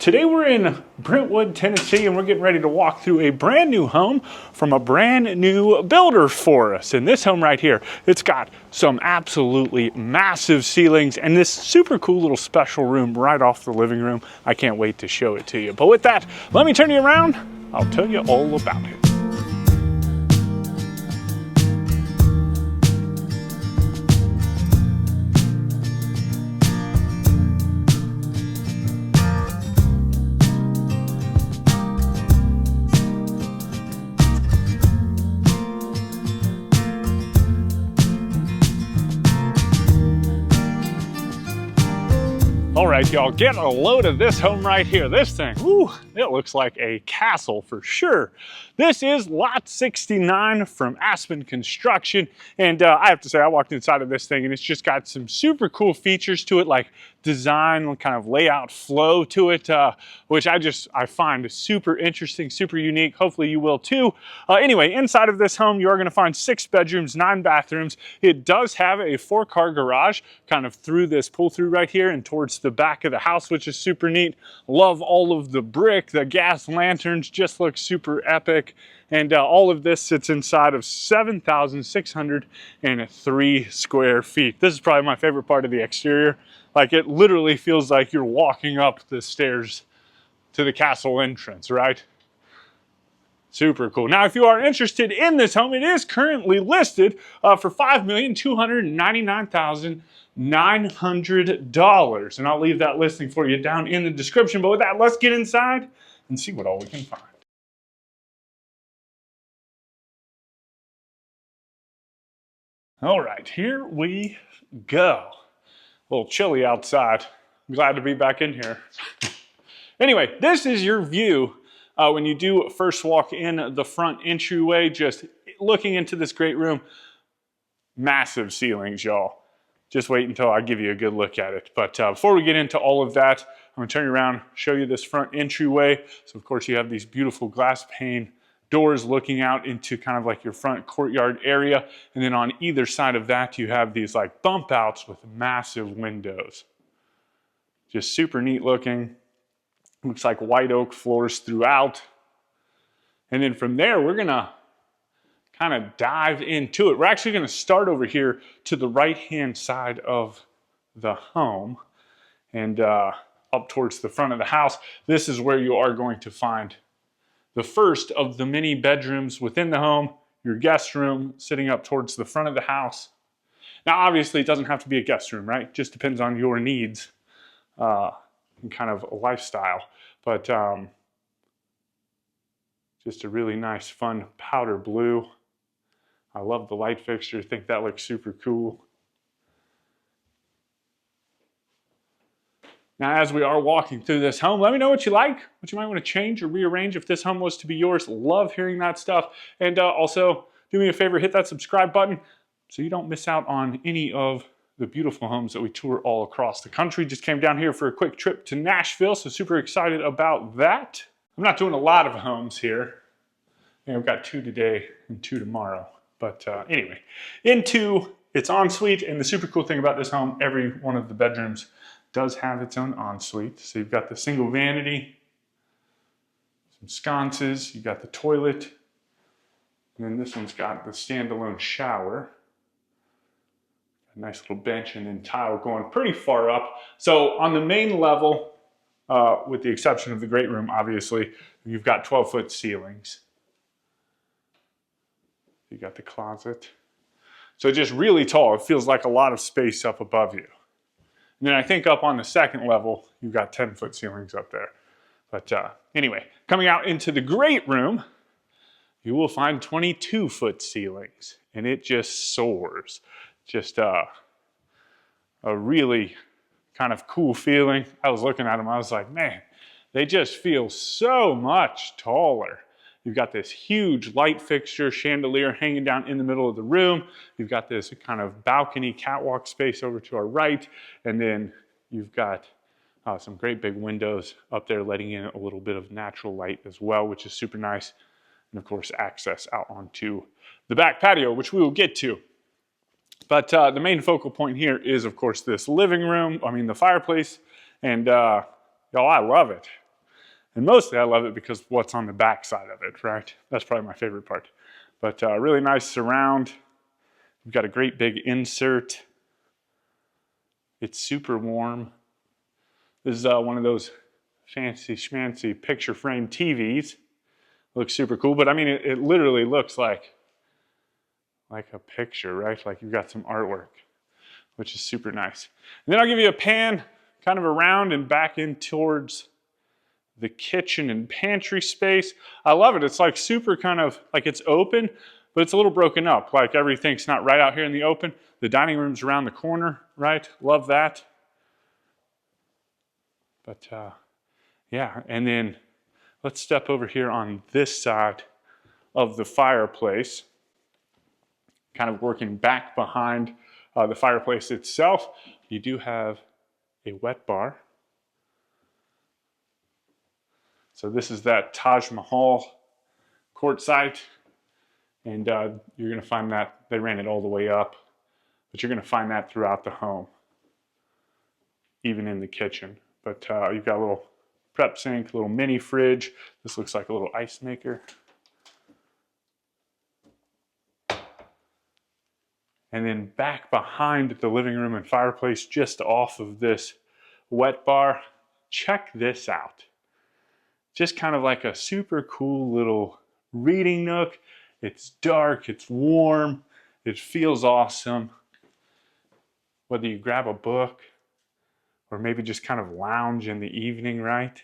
Today we're in Brentwood, Tennessee, and we're getting ready to walk through a brand new home from a brand new builder for us. And this home right here, it's got some absolutely massive ceilings and this super cool little special room right off the living room. I can't wait to show it to you. But with that, let me turn you around. I'll tell you all about it. All right, y'all, get a load of this home right here. This thing, ooh, it looks like a castle for sure. This is lot 69 from Aspen Construction. And I have to say, I walked inside of this thing and it's just got some super cool features to it, like design, kind of layout flow to it, which I find super interesting, super unique. Hopefully you will too. Anyway, inside of this home, you are gonna find 6 bedrooms, 9 bathrooms. It does have a 4-car garage kind of through this pull through right here and towards the back of the house, which is super neat. Love all of the brick, the gas lanterns just look super epic. And all of this sits inside of 7,603 square feet. This is probably my favorite part of the exterior. Like, it literally feels like you're walking up the stairs to the castle entrance, right? Super cool. Now, if you are interested in this home, it is currently listed for $5,299,900. And I'll leave that listing for you down in the description. But with that, let's get inside and see what all we can find. All right, here we go. A little chilly outside. I'm glad to be back in here. Anyway, this is your view when you do first walk in the front entryway, just looking into this great room. Massive ceilings, y'all. Just wait until I give you a good look at it. But before we get into all of that, I'm gonna turn you around, show you this front entryway. So of course you have these beautiful glass pane doors looking out into kind of like your front courtyard area. And then on either side of that, you have these like bump outs with massive windows. Just super neat looking. Looks like white oak floors throughout. And then from there, we're gonna kind of dive into it. We're actually gonna start over here to the right-hand side of the home and up towards the front of the house. This is where you are going to find the first of the many bedrooms within the home, your guest room sitting up towards the front of the house. Now, obviously, it doesn't have to be a guest room, right? It just depends on your needs and kind of a lifestyle. But just a really nice, fun powder blue. I love the light fixture. I think that looks super cool. Now, as we are walking through this home, let me know what you like, what you might want to change or rearrange if this home was to be yours. Love hearing that stuff. And also, do me a favor, hit that subscribe button so you don't miss out on any of the beautiful homes that we tour all across the country. Just came down here for a quick trip to Nashville, so super excited about that. I'm not doing a lot of homes here. I've got 2 today and 2 tomorrow. But anyway, into its ensuite. And the super cool thing about this home, every one of the bedrooms does have its own ensuite. So you've got the single vanity, some sconces, you've got the toilet, and then this one's got the standalone shower. A nice little bench and then tile going pretty far up. So on the main level, with the exception of the great room, obviously, you've got 12-foot ceilings. You got the closet. So just really tall. It feels like a lot of space up above you. And then I think up on the second level, you've got 10-foot ceilings up there. But anyway, coming out into the great room, you will find 22-foot ceilings. And it just soars. Just a really kind of cool feeling. I was looking at them, I was like, man, they just feel so much taller. You've got this huge light fixture chandelier hanging down in the middle of the room. You've got this kind of balcony catwalk space over to our right. And then you've got some great big windows up there letting in a little bit of natural light as well, which is super nice. And of course, access out onto the back patio, which we will get to. But the main focal point here is, of course, this living room, the fireplace. And y'all, I love it. And mostly I love it because what's on the back side of it, right? That's probably my favorite part. But really nice surround. You've got a great big insert. It's super warm. This is one of those fancy schmancy picture frame TVs. Looks super cool, but I mean, it literally looks like a picture, right? Like you've got some artwork, which is super nice. And then I'll give you a pan kind of around and back in towards the kitchen and pantry space. I love it. It's like super kind of like it's open, but it's a little broken up. Like everything's not right out here in the open. The dining room's around the corner, right? Love that. But yeah, and then let's step over here on this side of the fireplace, kind of working back behind the fireplace itself. You do have a wet bar. So this is that Taj Mahal quartzite, and you're going to find that they ran it all the way up, but you're going to find that throughout the home, even in the kitchen. But you've got a little prep sink, a little mini fridge. This looks like a little ice maker. And then back behind the living room and fireplace, just off of this wet bar, check this out. Just kind of like a super cool little reading nook. It's dark, it's warm, it feels awesome. Whether you grab a book or maybe just kind of lounge in the evening, right?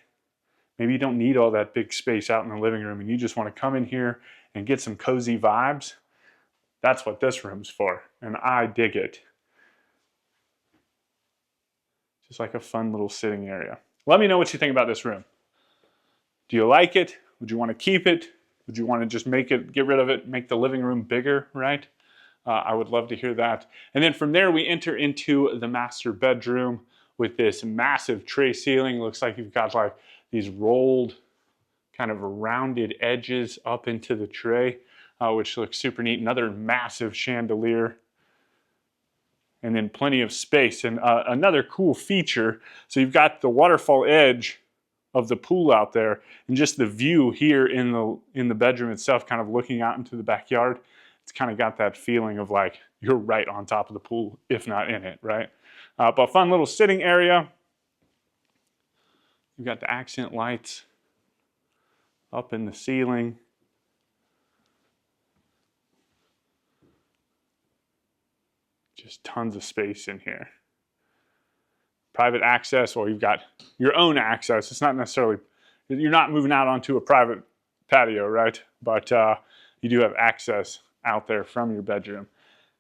Maybe you don't need all that big space out in the living room and you just want to come in here and get some cozy vibes. That's what this room's for, and I dig it. Just like a fun little sitting area. Let me know what you think about this room. Do you like it? Would you want to keep it? Would you want to just get rid of it, make the living room bigger, right? I would love to hear that. And then from there, we enter into the master bedroom with this massive tray ceiling. Looks like you've got like these rolled kind of rounded edges up into the tray, which looks super neat. Another massive chandelier. And then plenty of space. And another cool feature, so you've got the waterfall edge of the pool out there, and just the view here in the bedroom itself, kind of looking out into the backyard. It's kind of got that feeling of like you're right on top of the pool, if not in it, right? But fun little sitting area. You've got the accent lights up in the ceiling. Just tons of space in here. Private access, or you've got your own access. It's not necessarily, you're not moving out onto a private patio, right? But you do have access out there from your bedroom.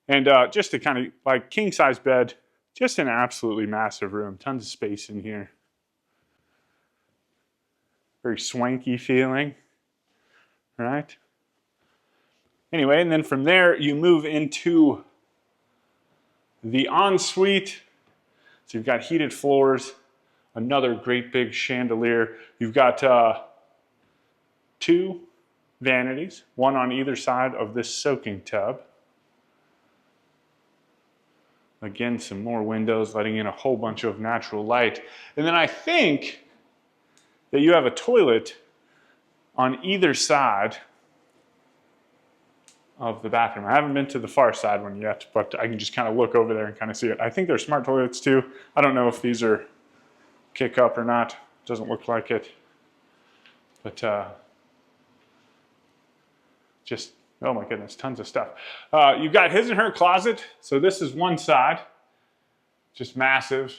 And just a kind of like king size bed, just an absolutely massive room. Tons of space in here. Very swanky feeling, right? Anyway, and then from there you move into the ensuite. So you've got heated floors, another great big chandelier. You've got two vanities, one on either side of this soaking tub. Again, some more windows letting in a whole bunch of natural light. And then I think that you have a toilet on either side of the bathroom. I haven't been to the far side one yet, but I can just kind of look over there and kind of see it. I think they're smart toilets too. I don't know if these are kick up or not. Doesn't look like it. But just, oh my goodness, tons of stuff. You've got his and her closet. So this is one side, just massive.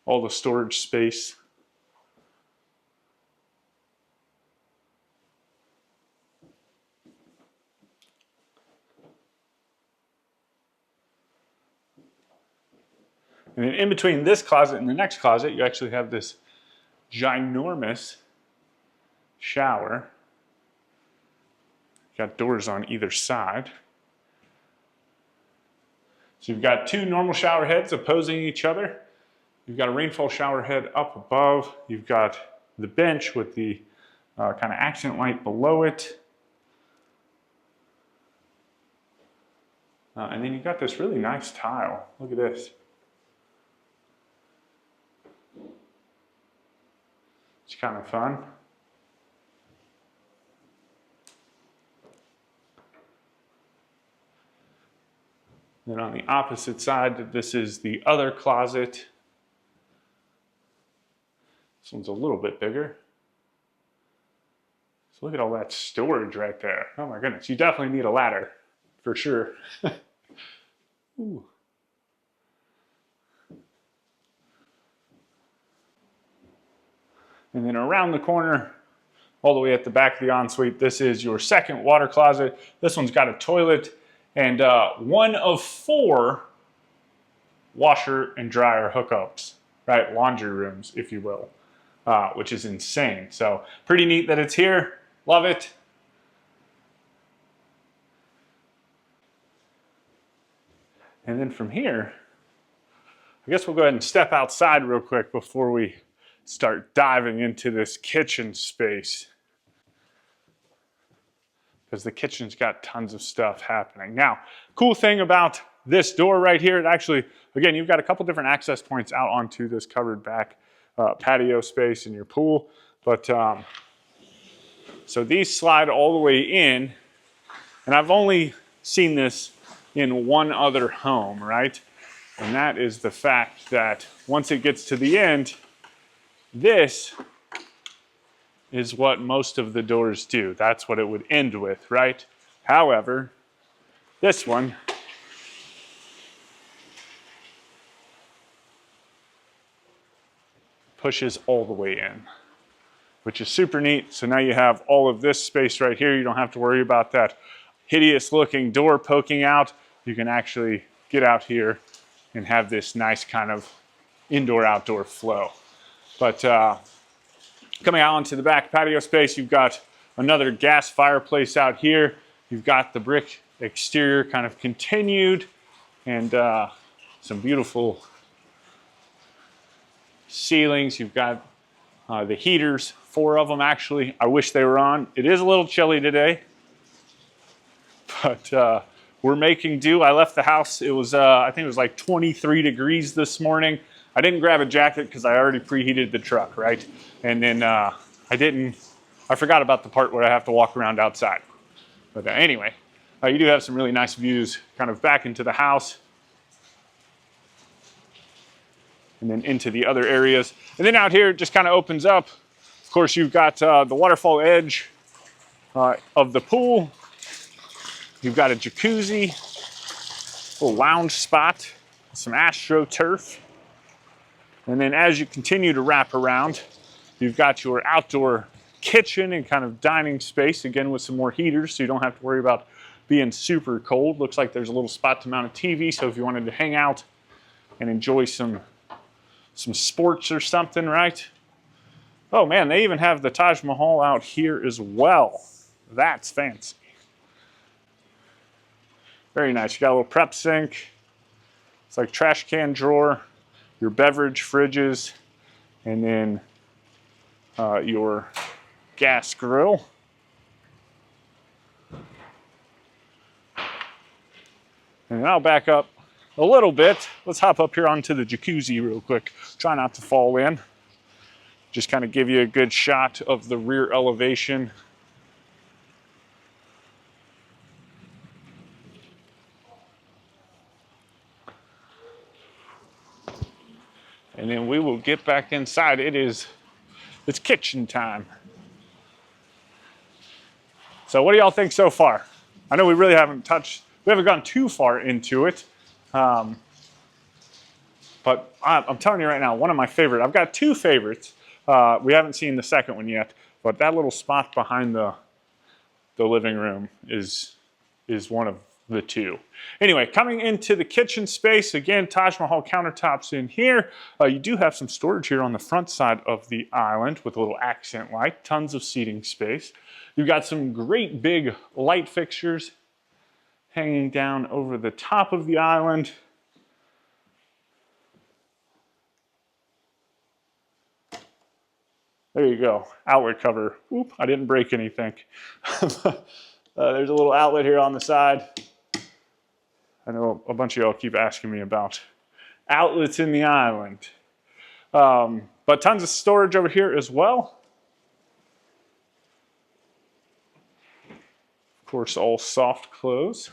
All the storage space. And then in between this closet and the next closet, you actually have this ginormous shower. You've got doors on either side. So you've got two normal shower heads opposing each other. You've got a rainfall shower head up above. You've got the bench with the kind of accent light below it. And then you've got this really nice tile. Look at this. kind of fun. Then on the opposite side, this is the other closet. This one's a little bit bigger. So look at all that storage right there. Oh my goodness, you definitely need a ladder, for sure. Ooh. And then around the corner, all the way at the back of the ensuite, this is your second water closet. This one's got a toilet and one of 4 washer and dryer hookups, right? Laundry rooms, if you will, which is insane. So pretty neat that it's here. Love it. And then from here, I guess we'll go ahead and step outside real quick before we start diving into this kitchen space, because the kitchen's got tons of stuff happening. Now, cool thing about this door right here, it actually, again, you've got a couple different access points out onto this covered back patio space in your pool. But so these slide all the way in, and I've only seen this in one other home, right? And that is the fact that once it gets to the end, this is what most of the doors do. That's what it would end with, right? However, this one pushes all the way in, which is super neat. So now you have all of this space right here. You don't have to worry about that hideous looking door poking out. You can actually get out here and have this nice kind of indoor-outdoor flow. But coming out onto the back patio space, you've got another gas fireplace out here. You've got the brick exterior kind of continued, and some beautiful ceilings. You've got the heaters, 4 of them actually. I wish they were on. It is a little chilly today, but we're making do. I left the house. It was, I think it was like 23 degrees this morning. I didn't grab a jacket because I already preheated the truck, right? And then I forgot about the part where I have to walk around outside. But anyway, you do have some really nice views kind of back into the house and then into the other areas. And then out here, it just kind of opens up. Of course, you've got the waterfall edge of the pool. You've got a jacuzzi, little lounge spot, some AstroTurf. And then as you continue to wrap around, you've got your outdoor kitchen and kind of dining space, again with some more heaters, so you don't have to worry about being super cold. Looks like there's a little spot to mount a TV, so if you wanted to hang out and enjoy some sports or something, right? Oh man, they even have the Taj Mahal out here as well. That's fancy. Very nice. You got a little prep sink. It's like trash can drawer, your beverage fridges, and then your gas grill. And I'll back up a little bit. Let's hop up here onto the jacuzzi real quick. Try not to fall in. Just kind of give you a good shot of the rear elevation. And then we will get back inside. It's kitchen time. So what do y'all think so far? I know we really haven't gone too far into it. But I'm telling you right now, one of my favorite, I've got 2 favorites. We haven't seen the second one yet, but that little spot behind the living room is one of the 2. Anyway, coming into the kitchen space, again, Taj Mahal countertops in here. You do have some storage here on the front side of the island with a little accent light, tons of seating space. You've got some great big light fixtures hanging down over the top of the island. There you go, outlet cover. Oop, I didn't break anything. There's a little outlet here on the side. I know a bunch of y'all keep asking me about outlets in the island. But tons of storage over here as well. course, all soft close.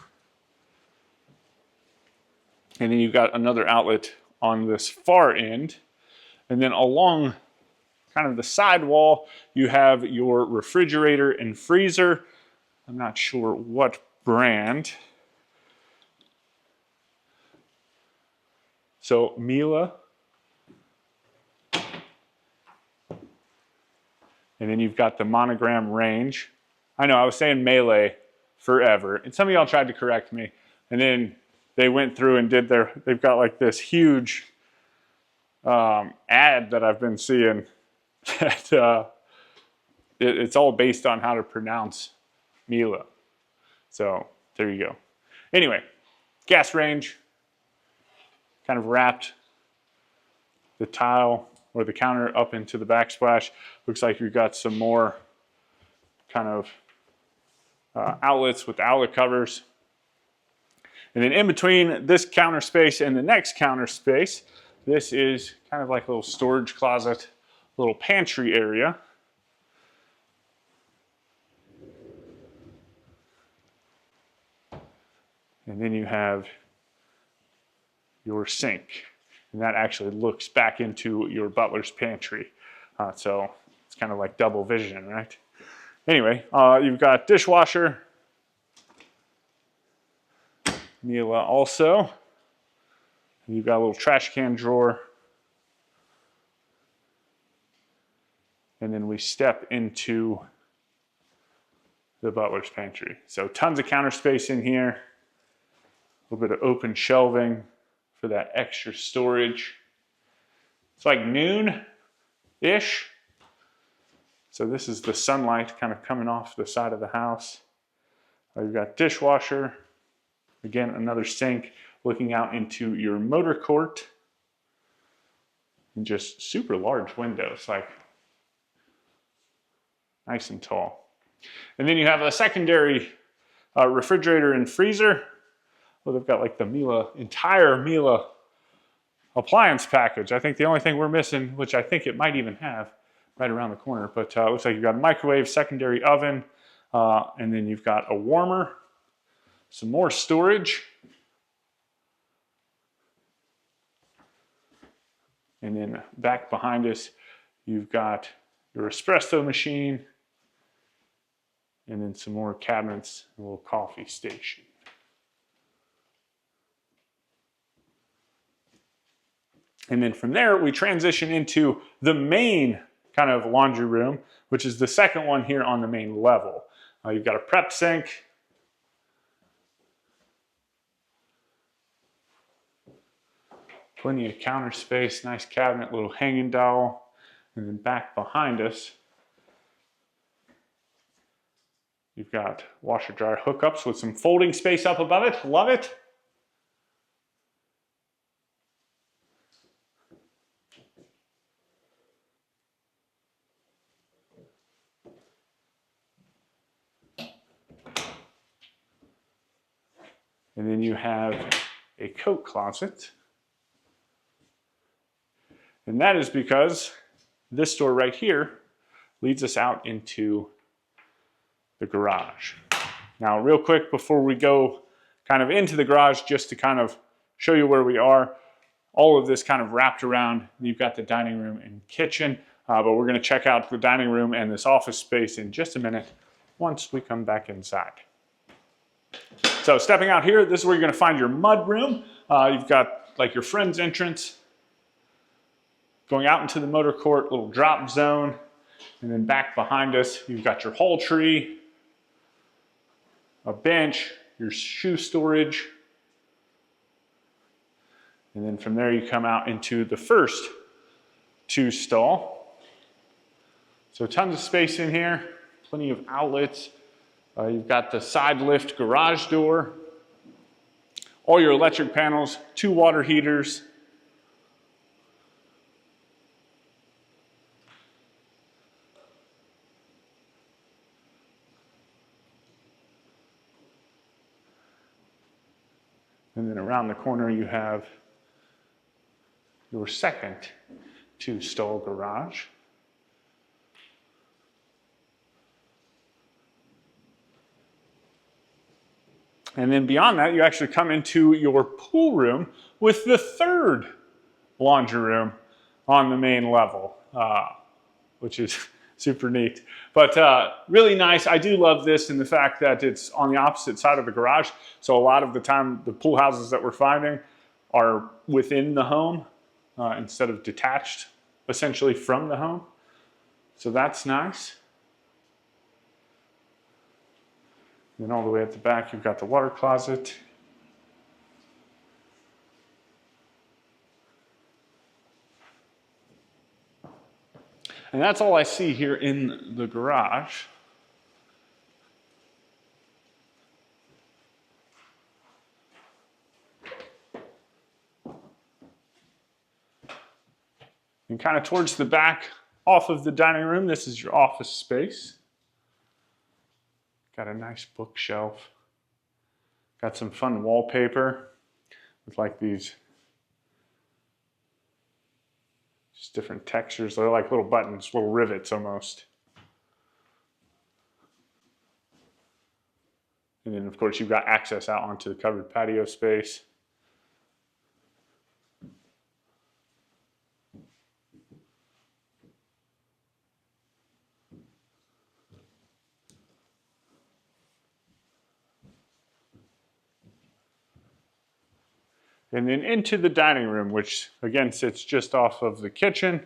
And then you've got another outlet on this far end. And then along kind of the side wall, you have your refrigerator and freezer. I'm not sure what brand. So Miele. And then you've got the monogram range. I know I was saying Melee forever. And some of y'all tried to correct me. And then they went through and did they've got like this huge ad that I've been seeing that it's all based on how to pronounce Miele. So there you go. Anyway, gas range, kind of wrapped the tile or the counter up into the backsplash. Looks like you've got some more kind of outlets with outlet covers. And then in between this counter space and the next counter space, this is kind of like a little storage closet, little pantry area. And then you have your sink. And that actually looks back into your butler's pantry. So it's kind of like double vision, right? Anyway, you've got dishwasher. Miele also. And you've got a little trash can drawer. And then we step into the butler's pantry. So tons of counter space in here. A little bit of open shelving for that extra storage. It's like noon-ish. So this is the sunlight kind of coming off the side of the house. You've got dishwasher. Again, another sink looking out into your motor court. And just super large windows, like nice and tall. And then you have a secondary refrigerator and freezer. Well, they've got like the entire Miele appliance package. I think the only thing we're missing, which I think it might even have right around the corner, but looks like you've got a microwave, secondary oven, and then you've got a warmer, some more storage, and then back behind us, you've got your espresso machine, and then some more cabinets, a little coffee station. And then from there, we transition into the main kind of laundry room, which is the second one here on the main level. You've got a prep sink. Plenty of counter space, nice cabinet, little hanging dowel. And then back behind us, you've got washer dryer hookups with some folding space up above it. Love it. And then you have a coat closet. And that is because this door right here leads us out into the garage. Now, real quick before we go kind of into the garage, just to kind of show you where we are, all of this kind of wrapped around. You've got the dining room and kitchen, but we're going to check out the dining room and this office space in just a minute once we come back inside. So stepping out here, this is where you're going to find your mud room. You've got like your friend's entrance. Going out into the motor court, little drop zone. And then back behind us, you've got your hall tree, a bench, your shoe storage. And then from there you come out into the first two stall. So tons of space in here, plenty of outlets. You've got the side lift garage door, all your electric panels, 2 water heaters. And then around the corner you have your second 2-stall garage. And then beyond that, you actually come into your pool room with the third laundry room on the main level, which is super neat. But really nice. I do love this in the fact that it's on the opposite side of the garage. So a lot of the time, the pool houses that we're finding are within the home instead of detached, essentially from the home. So that's nice. And then all the way at the back, you've got the water closet. And that's all I see here in the garage. And kind of towards the back, off of the dining room, this is your office space. Got a nice bookshelf. Got some fun wallpaper with like these just different textures. They're like little buttons, little rivets almost. And then of course you've got access out onto the covered patio space. And then into the dining room, which again sits just off of the kitchen.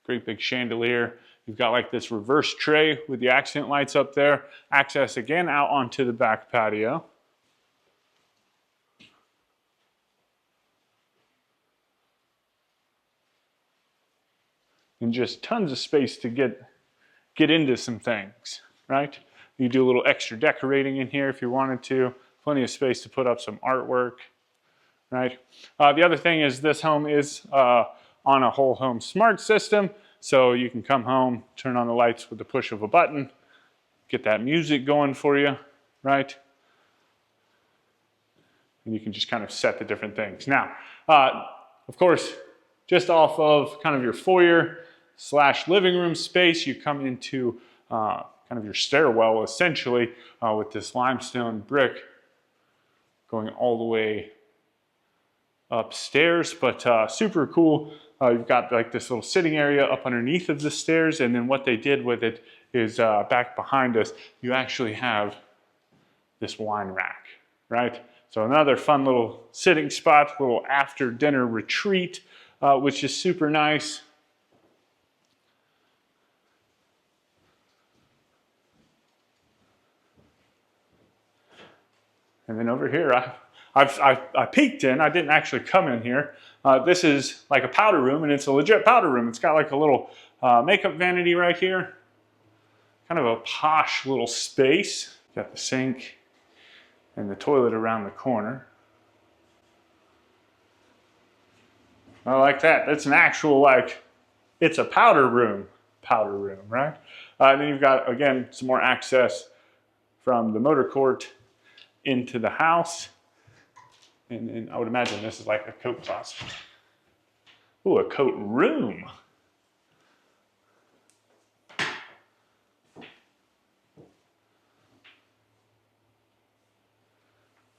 Great big chandelier. You've got like this reverse tray with the accent lights up there. Access again out onto the back patio. And just tons of space to get into some things, right? You do a little extra decorating in here if you wanted to. Plenty of space to put up some artwork, right? The other thing is this home is on a whole home smart system. So you can come home, turn on the lights with the push of a button, get that music going for you, right? And you can just kind of set the different things. Now, of course, just off of kind of your foyer / living room space, you come into kind of your stairwell essentially with this limestone brick going all the way upstairs, but super cool. You've got like this little sitting area up underneath of the stairs, and then what they did with it is back behind us, you actually have this wine rack, right? So another fun little sitting spot, little after dinner retreat, which is super nice. And then over here, I peeked in. I didn't actually come in here. This is like a powder room, and it's a legit powder room. It's got like a little makeup vanity right here. Kind of a posh little space. Got the sink and the toilet around the corner. I like that. That's an actual, like, it's a powder room, right? And then you've got, again, some more access from the motor court into the house. And I would imagine this is like a coat closet. Ooh, a coat room.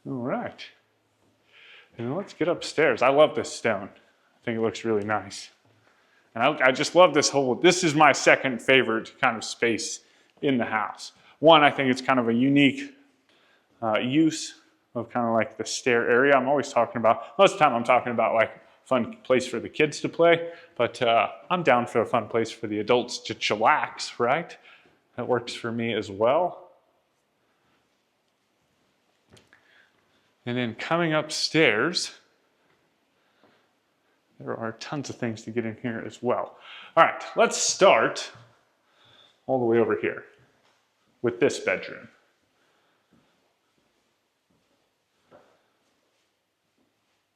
All right. And let's get upstairs. I love this stone. I think it looks really nice. And I just love this is my second favorite kind of space in the house. One, I think it's kind of a unique use of kind of like the stair area. I'm always talking about, most of the time I'm talking about like fun place for the kids to play, but I'm down for a fun place for the adults to chillax, right? That works for me as well. And then coming upstairs, there are tons of things to get in here as well. All right, let's start all the way over here with this bedroom.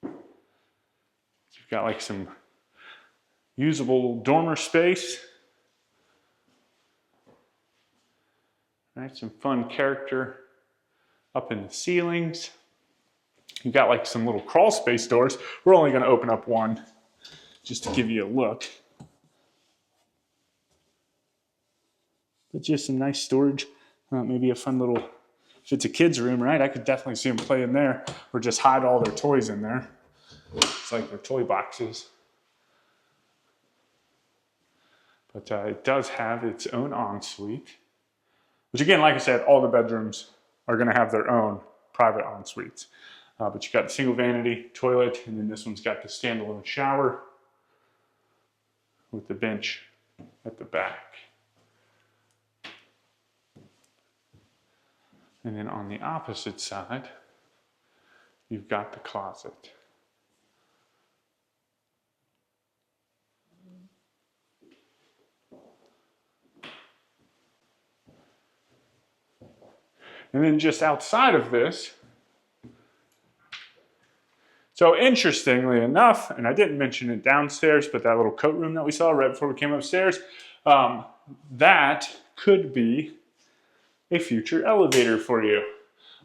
You've got like some usable dormer space. Right, some fun character up in the ceilings. You've got like some little crawl space doors. We're only going to open up one just to give you a look. But just some nice storage. Maybe a fun little if it's a kid's room, right, I could definitely see them play in there or just hide all their toys in there. It's like their toy boxes. But it does have its own ensuite, which again, like I said, all the bedrooms are going to have their own private en-suites. But you got the single vanity, toilet, and then this one's got the standalone shower with the bench at the back. And then on the opposite side, you've got the closet. And then just outside of this, so interestingly enough, and I didn't mention it downstairs, but that little coat room that we saw right before we came upstairs, that could be a future elevator for you.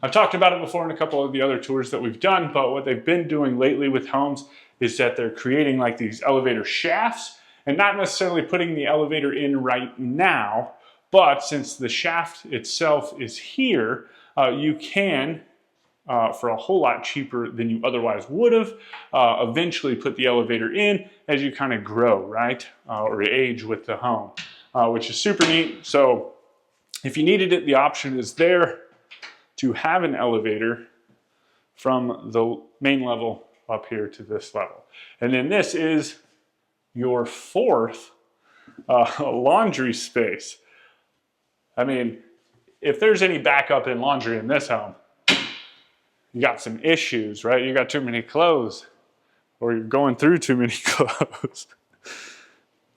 I've talked about it before in a couple of the other tours that we've done, but what they've been doing lately with homes is that they're creating like these elevator shafts and not necessarily putting the elevator in right now, but since the shaft itself is here, you can, for a whole lot cheaper than you otherwise would have, eventually put the elevator in as you kind of grow, right? Or age with the home, which is super neat. So if you needed it, the option is there to have an elevator from the main level up here to this level. And then this is your fourth laundry space. I mean, if there's any backup in laundry in this home, you got some issues, right? You got too many clothes, or you're going through too many clothes.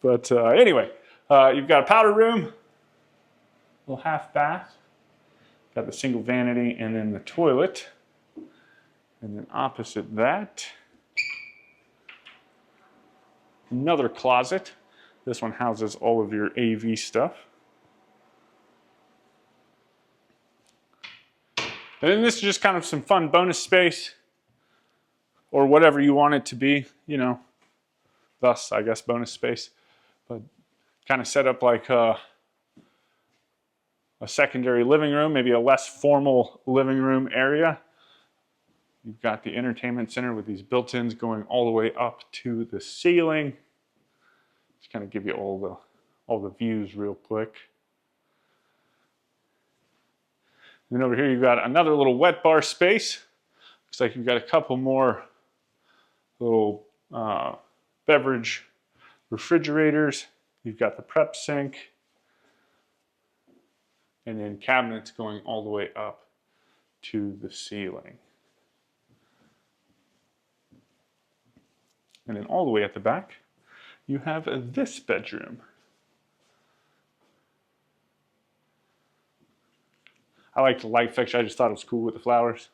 But anyway, you've got a powder room, little half bath, got the single vanity, and then the toilet. And then opposite that, another closet. This one houses all of your AV stuff. And then this is just kind of some fun bonus space, or whatever you want it to be, you know, thus, I guess, bonus space. But kind of set up like a secondary living room, maybe a less formal living room area. You've got the entertainment center with these built-ins going all the way up to the ceiling. Just kind of give you all the views real quick. And then over here you've got another little wet bar space. Looks like you've got a couple more little beverage refrigerators. You've got the prep sink. And then cabinets going all the way up to the ceiling. And then all the way at the back, you have this bedroom. I like the light fixture. I just thought it was cool with the flowers.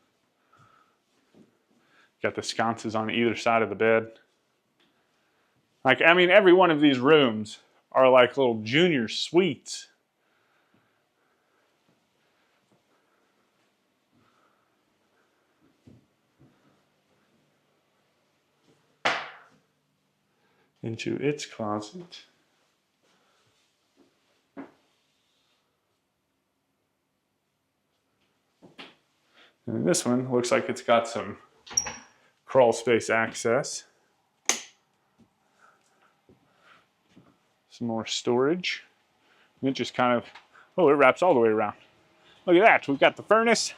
Got the sconces on either side of the bed. Like, I mean, every one of these rooms are like little junior suites. Into its closet. And this one looks like it's got some crawl space access. Some more storage. And it just kind of, oh, it wraps all the way around. Look at that, we've got the furnace.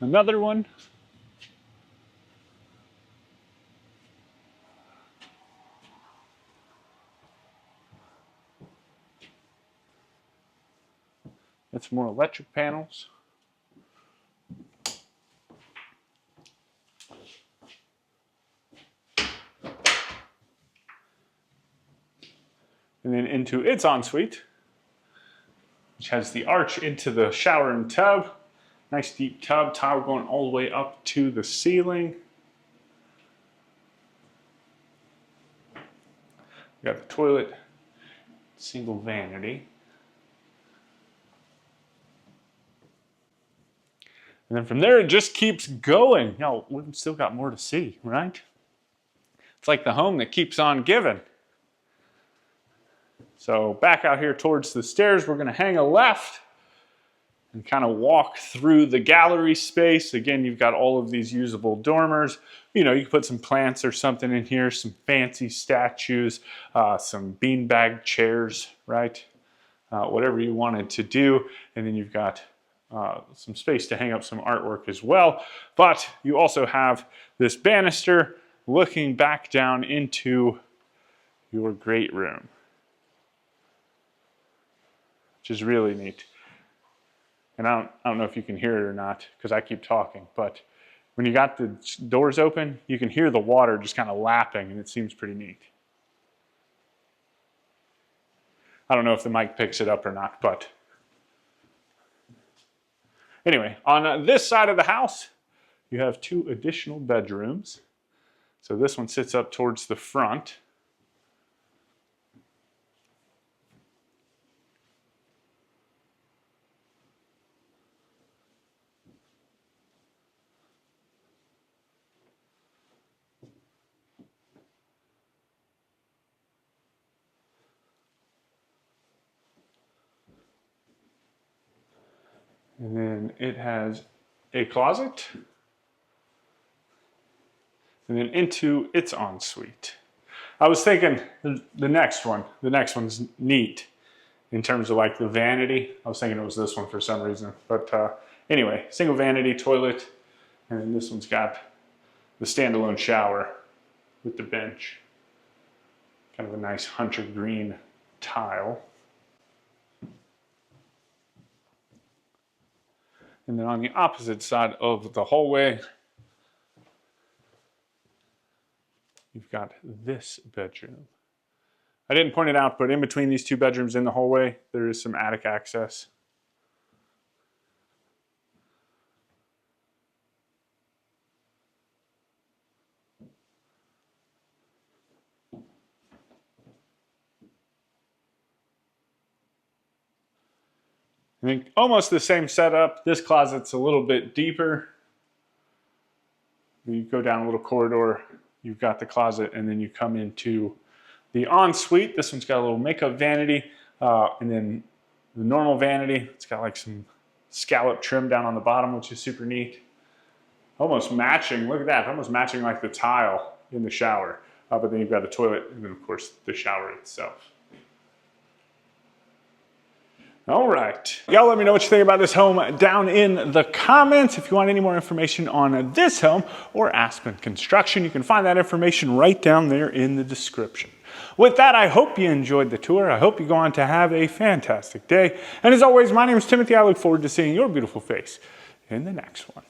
Another one. It's more electric panels. And then into its ensuite, which has the arch into the shower and tub. Nice deep tub, tile going all the way up to the ceiling. We got the toilet, single vanity. And then from there, it just keeps going. No, we've still got more to see, right? It's like the home that keeps on giving. So back out here towards the stairs, we're going to hang a left. and kind of walk through the gallery space. Again, you've got all of these usable dormers. You know, you can put some plants or something in here, some fancy statues, some beanbag chairs, right? Whatever you wanted to do. And then you've got some space to hang up some artwork as well. But you also have this banister looking back down into your great room, which is really neat. And I don't know if you can hear it or not because I keep talking, but when you got the doors open, you can hear the water just kind of lapping, and it seems pretty neat. I don't know if the mic picks it up or not, but anyway, on this side of the house, you have 2 additional bedrooms. So this one sits up towards the front. And then it has a closet. And then into its ensuite. I was thinking the next one's neat in terms of like the vanity. I was thinking it was this one for some reason. But anyway, single vanity toilet. And then this one's got the standalone shower with the bench. Kind of a nice hunter green tile. And then on the opposite side of the hallway, you've got this bedroom. I didn't point it out, but in between these 2 bedrooms in the hallway, there is some attic access. I think almost the same setup. This closet's a little bit deeper. You go down a little corridor, you've got the closet, and then you come into the ensuite. This one's got a little makeup vanity, and then the normal vanity. It's got like some scallop trim down on the bottom, which is super neat. Almost matching, look at that, almost matching like the tile in the shower. But then you've got the toilet, and then of course the shower itself. All right. Y'all let me know what you think about this home down in the comments. If you want any more information on this home or Aspen Construction, you can find that information right down there in the description. With that, I hope you enjoyed the tour. I hope you go on to have a fantastic day. And as always, my name is Timothy. I look forward to seeing your beautiful face in the next one.